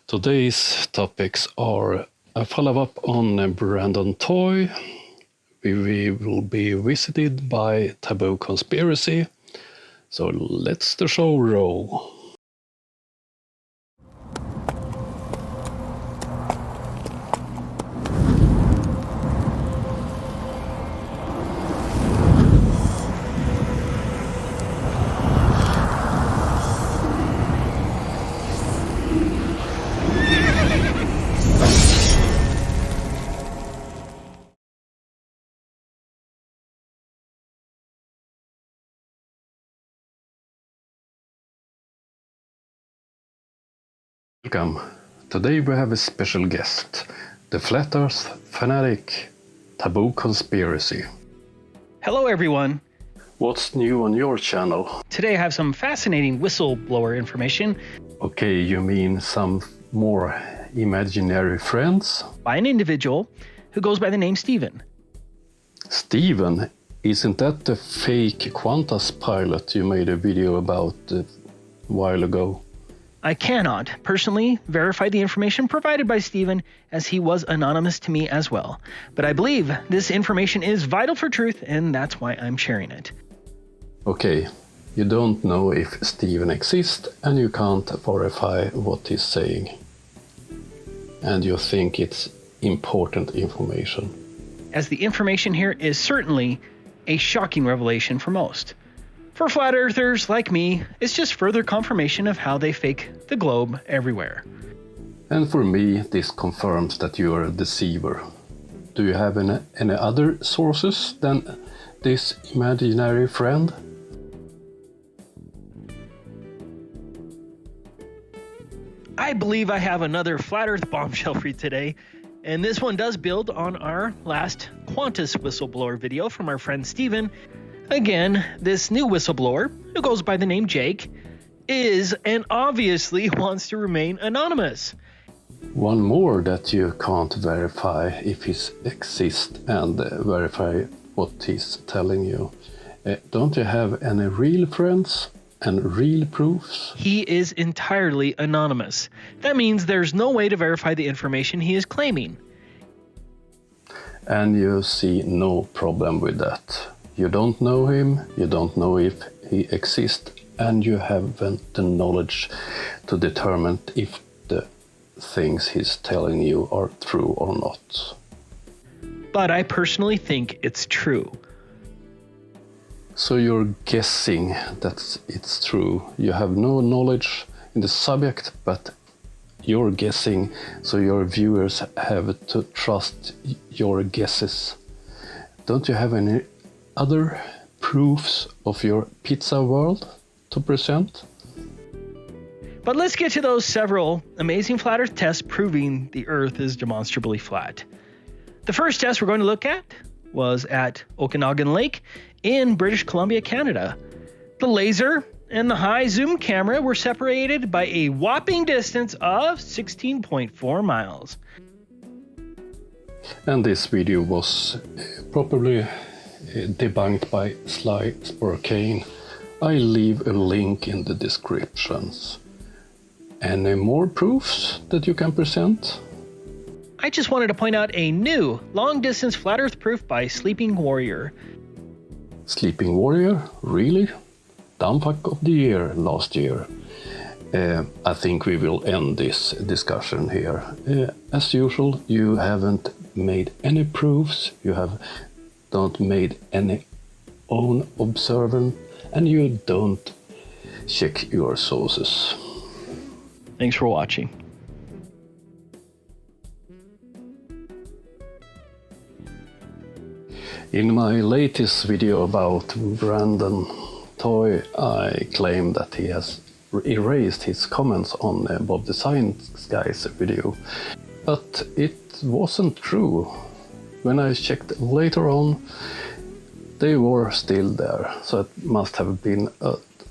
Today's topics are a follow-up on Brandon Toy. We will be visited by Taboo Conspiracy. So let's the show roll. Welcome. Today we have a special guest, the Flat Earth fanatic, Taboo Conspiracy. Hello everyone. What's new on your channel? Today I have some fascinating whistleblower information Okay, you mean some more imaginary friends? by an individual who goes by the name Steven. Steven, isn't that the fake Qantas pilot you made a video about a while ago? I cannot personally verify the information provided by Steven, as he was anonymous to me as well. But I believe this information is vital for truth, and that's why I'm sharing it. Okay, you don't know if Steven exists and you can't verify what he's saying. And you think it's important information. As the information here is certainly a shocking revelation for most. For flat earthers like me, it's just further confirmation of how they fake the globe everywhere. And for me, this confirms that you are a deceiver. Do you have any other sources than this imaginary friend? I believe I have another flat earth bombshell for you today, and this one does build on our last Qantas whistleblower video from our friend Steven. Again, this new whistleblower, who goes by the name Jake, is and obviously wants to remain anonymous. One more that you can't verify if he exists and verify what he's telling you. Don't you have any real friends and real proofs? He is entirely anonymous. That means there's no way to verify the information he is claiming. And you see no problem with that. You don't know him, you don't know if he exists, and you haven't the knowledge to determine if the things he's telling you are true or not. But I personally think it's true. So you're guessing that it's true. You have no knowledge in the subject, but you're guessing, so your viewers have to trust your guesses. Don't you have any other proofs of your pizza world to present? But let's get to those several amazing flat earth tests proving the earth is demonstrably flat. The first test we're going to look at was at Okanagan Lake in British Columbia, Canada. The laser and the high zoom camera were separated by a whopping distance of 16.4 miles. And this video was probably debunked by Sparkane. I'll leave a link in the descriptions. Any more proofs that you can present? I just wanted to point out a new long-distance flat earth proof by Sleeping Warrior. Sleeping Warrior? Really? Dumbfuck of the year last year. I think we will end this discussion here. As usual, you haven't made any proofs, don't made any own observation, and you don't check your sources. Thanks for watching. In my latest video about Brandon Toy, I claim that he has erased his comments on Bob the Science Guy's video, but it wasn't true. When I checked later on, they were still there, so it must have been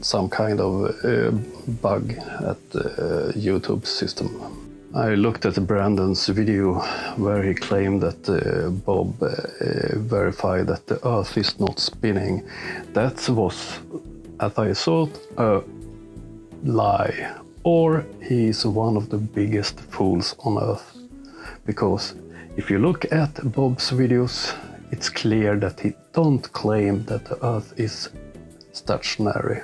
some kind of bug at the YouTube system. I looked at Brandon's video where he claimed that Bob verified that the Earth is not spinning. That was, as I thought, a lie. or he is one of the biggest fools on Earth. Because if you look at Bob's videos, it's clear that he don't claim that the Earth is stationary.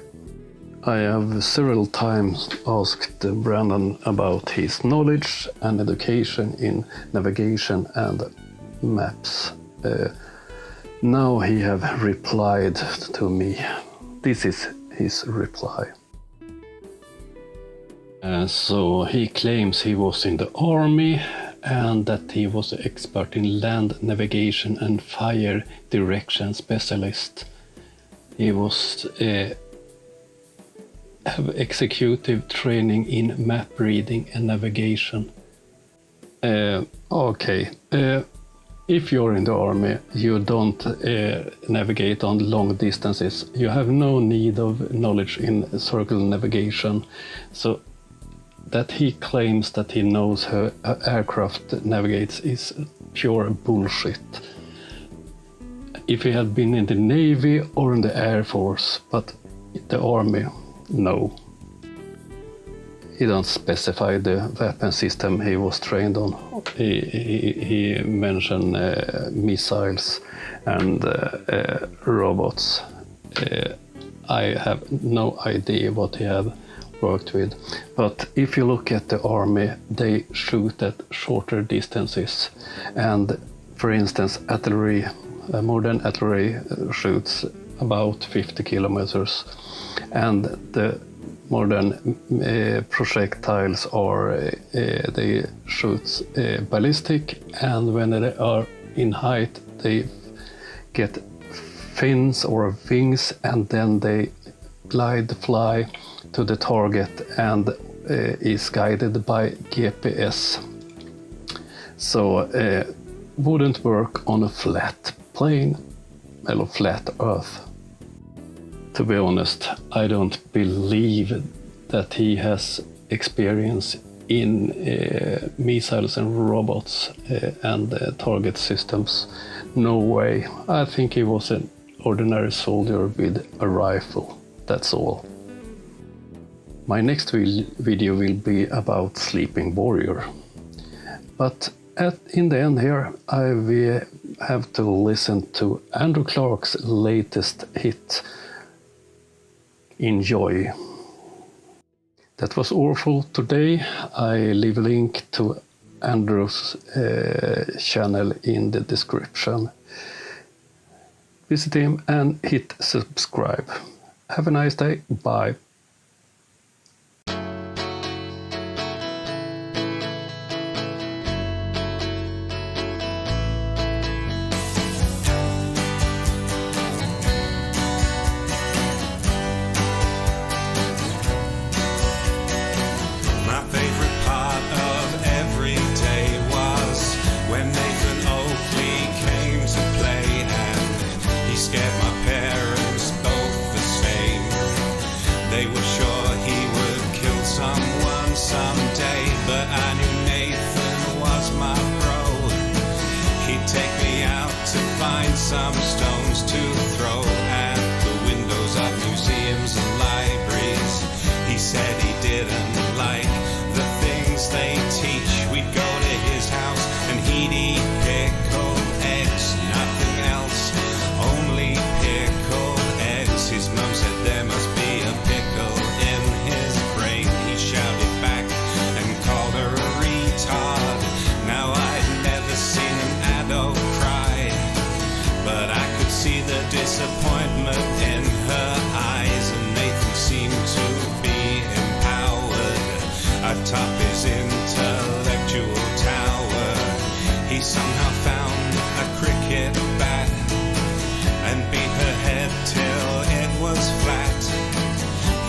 I have several times asked Brandon about his knowledge and education in navigation and maps. Now he have replied to me. This is his reply. So he claims he was in the army and that he was an expert in land navigation and fire direction specialist. He was have executive training in map reading and navigation. Okay. If you're in the army, you don't navigate on long distances. You have no need of knowledge in circle navigation. So that he claims that he knows how aircraft navigates is pure bullshit. If he had been in the Navy or in the Air Force, but the Army, no. He don't specify the weapon system he was trained on. He mentioned missiles and robots. I have no idea what he have worked with. But if you look at the army, they shoot at shorter distances. And for instance, artillery, modern artillery shoots about 50 kilometers. And the modern projectiles are, they shoot ballistic, and when they are in height, they get fins or wings, and then they fly to the target and is guided by GPS. So wouldn't work on a flat plane or flat Earth. To be honest, I don't believe that he has experience in missiles and robots and target systems. No way. I think he was an ordinary soldier with a rifle. That's all. My next video will be about Sleeping Warrior. But in the end here, we have to listen to Andrew Clark's latest hit, Enjoy. That was all for today. I leave a link to Andrew's channel in the description. Visit him and hit subscribe. Have a nice day. Bye. My favorite part of every day was when Nathan Oakley came to play, and he scared my parents both the same. They were sure he would kill someone someday, but I knew Nathan was my bro. He'd take me out to find some stones to throw at the windows of museums and libraries. He said he didn't like the things they teach. We'd go to his house and he'd eat pickled eggs, nothing else, only pickled eggs. His mum said there must be a pickle in his brain. He shouted back and called her a retard. Now I'd never seen an adult cry, but I could see the disappointment in her eyes, and Nathan seemed to be empowered atop his intellectual tower. He somehow found a cricket bat and beat her head till it was flat.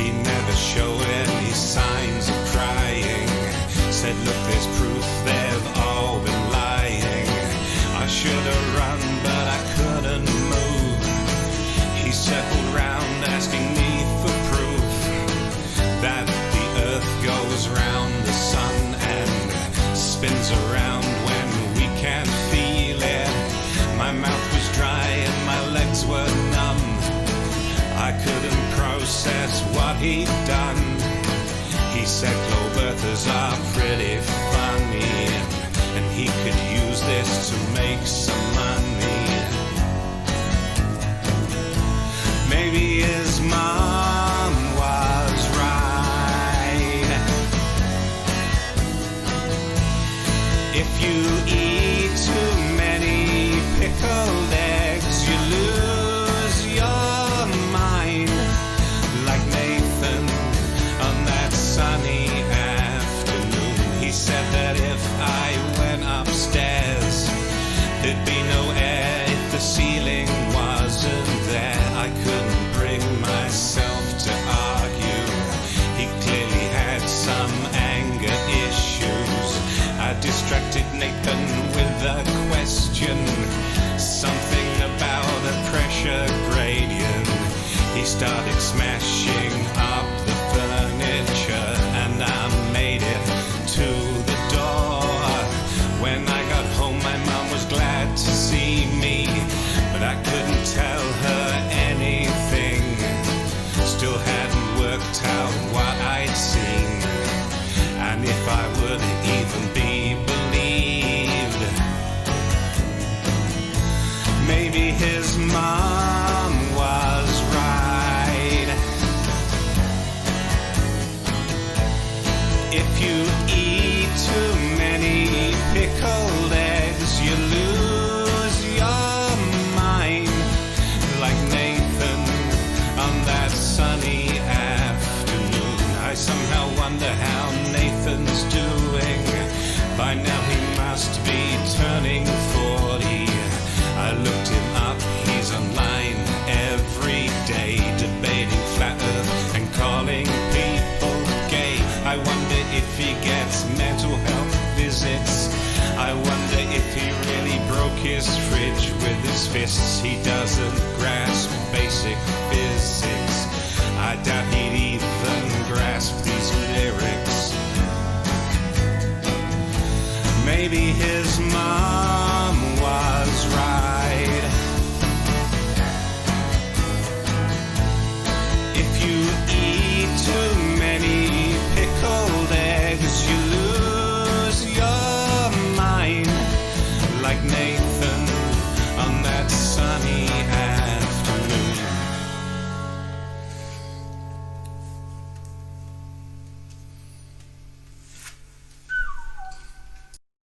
He never showed any signs of crying. Said, look, there's proof they've all been lying. I should have run, but I couldn't move. He circled round asking me for proof that the earth goes round the sun and spins around when we can't feel it. My mouth was dry and my legs were numb. I couldn't process what he'd done. He said Globerthas are pretty funny, and he could use this to make some money. Maybe his mom was right. If you eat too many pickled eggs, you lose your mind. Like Nathan on that sunny afternoon, he said that if I went upstairs, there'd be no air if the ceiling wasn't there. I couldn't bring myself to argue. He clearly had some anger issues. I distracted Nathan with a question, something about a pressure gradient. He started smashing up the furniture, and I made it to the door. When I got home, my mom was glad to see me, but I couldn't tell her anything. Still hadn't worked out what I'd seen, and if I would even be believed. Maybe his mom was right. If you eat too many pickled eggs, you lose your mind. Like Nathan on that sunny afternoon. I somehow wonder how Nathan's doing. By now he must be turning 40. I looked him up, he's online every day, debating flat earth and calling people gay. I wonder if he gets mental health visits. I wonder if he really broke his fridge with his fists. He doesn't grasp basic physics.